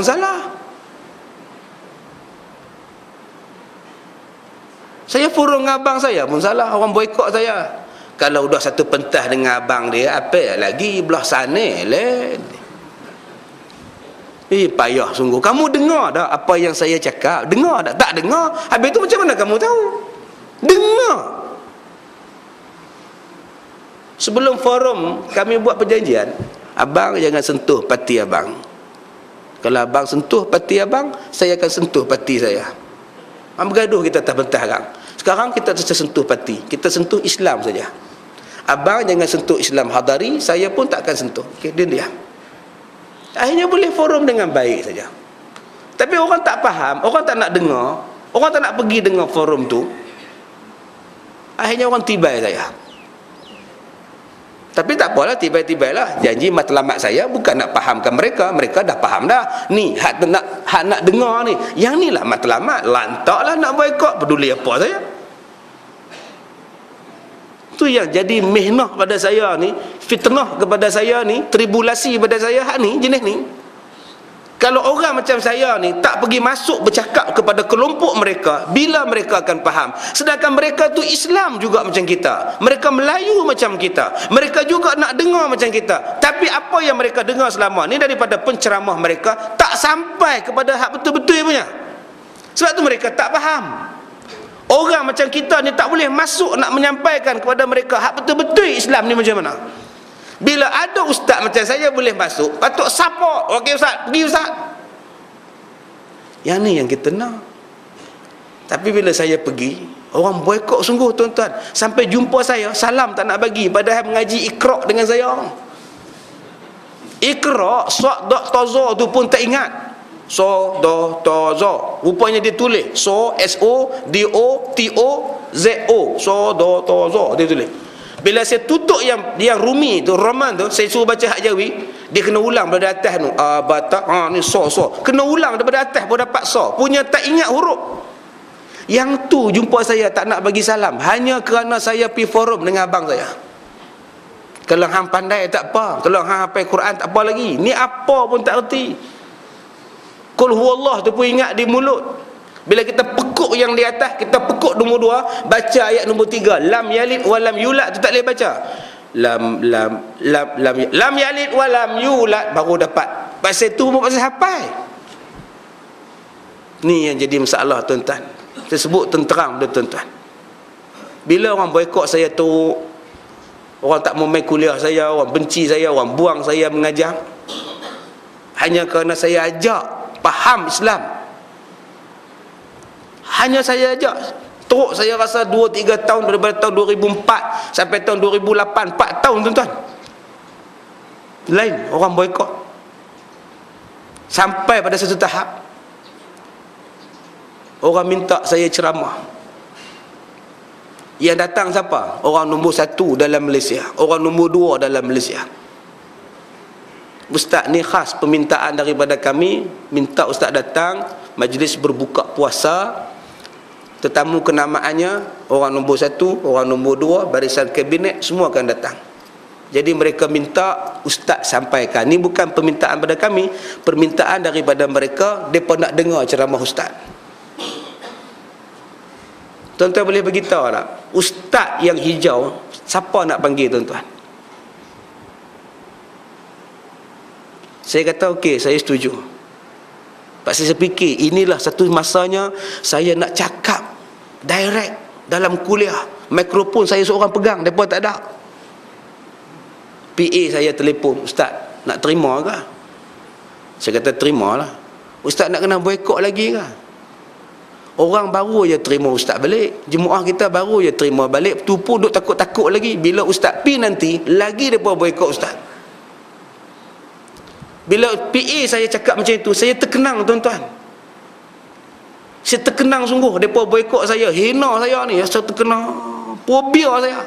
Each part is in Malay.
salah. Saya forum dengan abang saya pun salah, orang boikot saya. Kalau dah satu pentas dengan abang dia, apa lagi belah sana lah. Payah sungguh. Kamu dengar tak apa yang saya cakap? Dengar tak? Tak dengar. Habis tu macam mana kamu tahu? Dengar. Sebelum forum kami buat perjanjian, abang jangan sentuh parti abang. Kalau abang sentuh parti abang, saya akan sentuh parti saya. Bergaduh kita atas pentas sekarang. Sekarang kita tersentuh parti, kita sentuh Islam saja. Abang jangan sentuh Islam Hadari, saya pun tak akan sentuh. Okey, dia diam. Akhirnya boleh forum dengan baik saja. Tapi orang tak faham, orang tak nak dengar, orang tak nak pergi dengar forum tu. Akhirnya orang tibai saya. Tapi tak apalah, tibai-tibai lah. Janji matlamat saya bukan nak fahamkan mereka. Mereka dah faham dah. Ni hak nak dengar ni. Yang ni lah matlamat. Lantaklah nak boikot. Peduli apa saya? Tu yang jadi mihnah pada saya ni, fitnah kepada saya ni, tribulasi pada saya hak ni, jenis ni. Kalau orang macam saya ni tak pergi masuk bercakap kepada kelompok mereka, bila mereka akan faham? Sedangkan mereka tu Islam juga macam kita. Mereka Melayu macam kita. Mereka juga nak dengar macam kita. Tapi apa yang mereka dengar selama ni daripada penceramah mereka tak sampai kepada hak betul-betul punya. Sebab tu mereka tak faham. Orang macam kita ni tak boleh masuk nak menyampaikan kepada mereka hak betul-betul Islam ni macam mana. Bila ada ustaz macam saya boleh masuk, patut support. Okey ustaz, pergi ustaz. Yang ni yang kita nak. Tapi bila saya pergi, orang boikot sungguh tuan-tuan. Sampai jumpa saya, salam tak nak bagi, padahal mengaji Iqra' dengan saya. Iqra', Sa' Da' Ta' Za tu pun tak ingat. Sa' Da' Ta' Za. Rupanya dia tulis So, S-O, D-O, T-O, Z-O. Sa' Da' Ta' Za dia tulis. Bila saya tutup yang Rumi tu, Roman tu, saya suruh baca hak Jawi, dia kena ulang daripada atas tu. Batak, ni so. Kena ulang daripada atas baru dapat so. Punya tak ingat huruf. Yang tu jumpa saya tak nak bagi salam hanya kerana saya pergi forum dengan abang saya. Kalau hang pandai tak apa, kalau hang hafal Quran tak apa lagi. Ni apa pun tak erti. Qul huwallah tu pun ingat di mulut. Bila kita pekuk yang di atas, kita pekuk nombor 2, baca ayat nombor 3, lam yalid wa lam yulad tu tak boleh baca. Lam yalid wa lam yulad baru dapat. Pasal tu pun pasal hafal. Ni yang jadi masalah tuan-tuan. Saya sebut tenterang pada tuan-tuan. Bila orang boikot saya tu, orang tak mau main kuliah saya, orang benci saya, orang buang saya mengajar, hanya kerana saya ajak faham Islam. Hanya saya ajak. Teruk saya rasa 2-3 tahun daripada tahun 2004 sampai tahun 2008, 4 tahun tuan-tuan. Lain orang boikot. Sampai pada satu tahap orang minta saya ceramah. Yang datang siapa? Orang nombor 1 dalam Malaysia, orang nombor 2 dalam Malaysia. Ustaz ni khas permintaan daripada kami, minta ustaz datang majlis berbuka puasa. Tetamu kenamaannya orang nombor 1, orang nombor 2, barisan kabinet semua akan datang. Jadi mereka minta ustaz sampaikan. Ni bukan permintaan pada kami, permintaan daripada mereka. Mereka nak dengar ceramah ustaz. Tuan-tuan boleh beritahu tak? Ustaz yang hijau siapa nak panggil tuan-tuan? Saya kata okey, saya setuju. Pasal saya fikir inilah satu masanya saya nak cakap direct dalam kuliah. Mikrofon saya seorang pegang, mereka tak ada. PA saya telefon, ustaz nak terima ke? Saya kata terimalah. Ustaz nak kena boikot lagi ke? Orang baru je terima ustaz balik, jemaah kita baru je terima balik. Tu pun duk takut-takut lagi. Bila ustaz pi nanti lagi mereka boikot ustaz. Bila PA saya cakap macam itu, saya terkenang tuan-tuan. Saya terkenang sungguh. Mereka boikot saya, hina saya ni. Saya terkenang, fobia saya.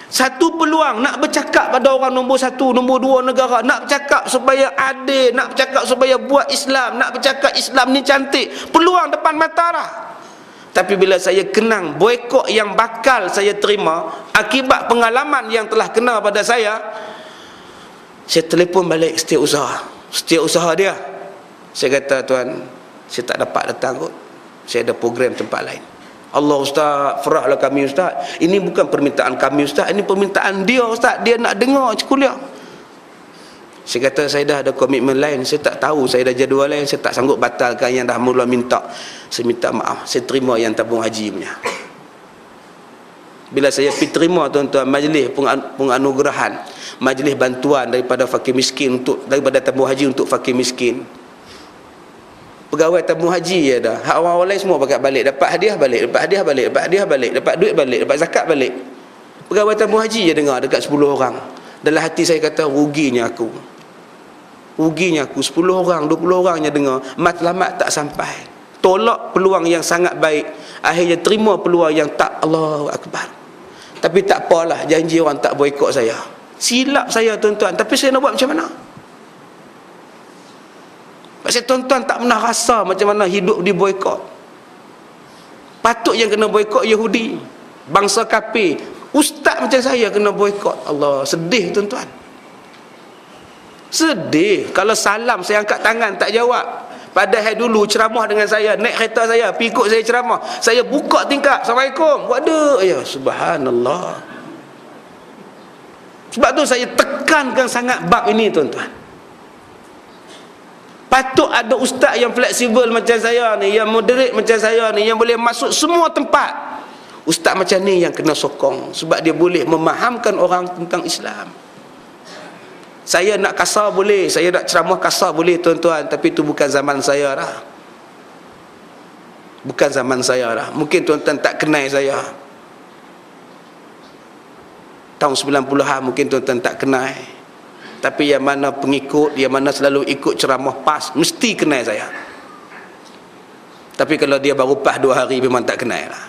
Satu peluang nak bercakap pada orang nombor 1, nombor 2 negara, nak bercakap supaya adil, nak bercakap supaya buat Islam, nak bercakap Islam ni cantik, peluang depan mata dah. Tapi bila saya kenang boikot yang bakal saya terima akibat pengalaman yang telah kena pada saya telefon balik setiausaha. setiausaha dia. Saya kata, tuan, saya tak dapat datang kot, saya ada program tempat lain. Allah ustaz, ferahlah kami ustaz. Ini bukan permintaan kami ustaz, ini permintaan dia ustaz. Dia nak dengar kuliah. Saya kata, saya dah ada komitmen lain, saya tak tahu, saya dah jadual lain, saya tak sanggup batalkan yang dah mula minta. Saya minta maaf, saya terima yang tabung haji punya. Bila saya pergi terima, tuan-tuan, majlis penganugerahan, majlis bantuan daripada fakir miskin, daripada tabung haji untuk fakir miskin. Pegawai tabung haji je dah. Hak orang-orang lain semua pakai balik, dapat hadiah balik, dapat hadiah balik, dapat hadiah balik, dapat duit balik, dapat zakat balik. Pegawai tabung haji je dengar dekat 10 orang. Dalam hati saya kata, ruginya aku. Ruginya aku, 10 orang, 20 orang je dengar, matlamat tak sampai. Tolak peluang yang sangat baik, akhirnya terima peluang yang tak. Allahu Akbar. Tapi tak apalah, janji orang tak boikot saya. Silap saya, tuan-tuan, tapi saya nak buat macam mana? Pasal tuan-tuan tak pernah rasa macam mana hidup di boikot. Patut yang kena boikot Yahudi, bangsa kafir. Ustaz macam saya kena boikot. Allah, sedih tuan-tuan. Sedih. Kalau salam saya angkat tangan tak jawab. Padahal dulu ceramah dengan saya, naik kereta saya, pergi ikut saya ceramah, saya buka tingkap, Assalamualaikum, waduh, ya subhanallah. Sebab tu saya tekankan sangat bab ini, tuan-tuan. Patut ada ustaz yang fleksibel macam saya ni, yang moderate macam saya ni, yang boleh masuk semua tempat. Ustaz macam ni yang kena sokong, sebab dia boleh memahamkan orang tentang Islam. Saya nak kasar boleh, saya nak ceramah kasar boleh, tuan-tuan, tapi itu bukan zaman saya dah. Bukan zaman saya dah. Mungkin tuan-tuan tak kenal saya. Tahun 90-an mungkin tuan-tuan tak kenal. Tapi yang mana pengikut, yang mana selalu ikut ceramah PAS, mesti kenal saya. Tapi kalau dia baru PAS 2 hari, memang tak kenal lah.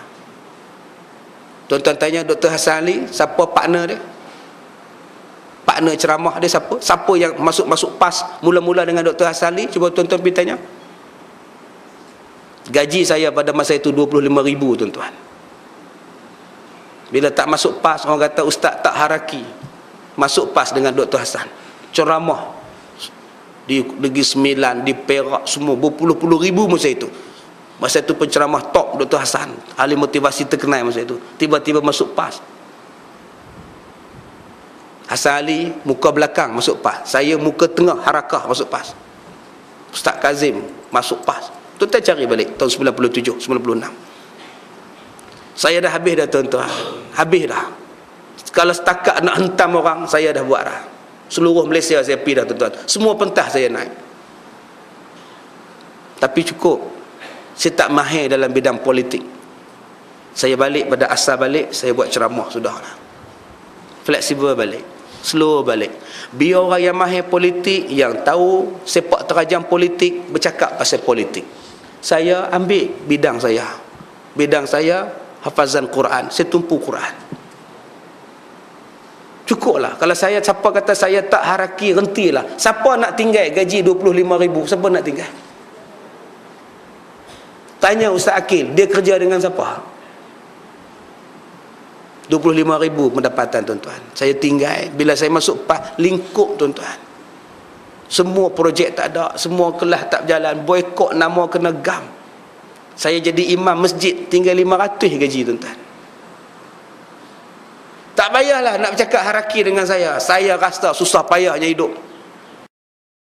Tuan-tuan tanya Dr. Hassan Ali, siapa partner dia? Partner ceramah dia siapa? Siapa yang masuk PAS mula-mula dengan Dr. Hassan Ali? Cuba tuan-tuan pergi tanya. Gaji saya pada masa itu 25,000, tuan-tuan. Bila tak masuk PAS, orang kata ustaz tak haraki. Masuk PAS dengan Dr. Hassan, ceramah di Negeri Sembilan, di Perak, semua berpuluh-puluh ribu masa itu. Masa itu penceramah top Dr. Hassan, ahli motivasi terkenal masa itu. Tiba-tiba masuk PAS. Hassan Ali muka belakang masuk PAS, saya muka tengah harakah masuk PAS. Ustaz Kazim masuk PAS. Tuan-tuan cari balik tahun 97, 96. Saya dah habis dah, tuan-tuan. Habis dah. Kalau setakat nak hentam orang, saya dah buat dah. Seluruh Malaysia saya pergi dah, tuan-tuan. Semua pentas saya naik. Tapi cukup. Saya tak mahir dalam bidang politik. Saya balik pada asal balik, saya buat ceramah sudah lah. Fleksibel balik, slow balik. Biar orang yang mahir politik, yang tahu sepak terjang politik, bercakap pasal politik. Saya ambil bidang saya. Bidang saya hafazan Quran. Saya tumpu Quran. Cukuplah. Kalau saya, siapa kata saya tak haraki, hentilah. Siapa nak tinggal gaji 25,000? Siapa nak tinggal? Tanya Ustaz Akil, dia kerja dengan siapa? 25,000 pendapatan, tuan-tuan. Saya tinggal. Bila saya masuk PAS, lingkup, tuan-tuan. Semua projek tak ada, semua kelas tak berjalan, boikot, nama kena gam. Saya jadi imam masjid, tinggal 500 gaji, tuan-tuan. Tak payahlah nak bercakap haraki dengan saya. Saya rasa susah payahnya hidup.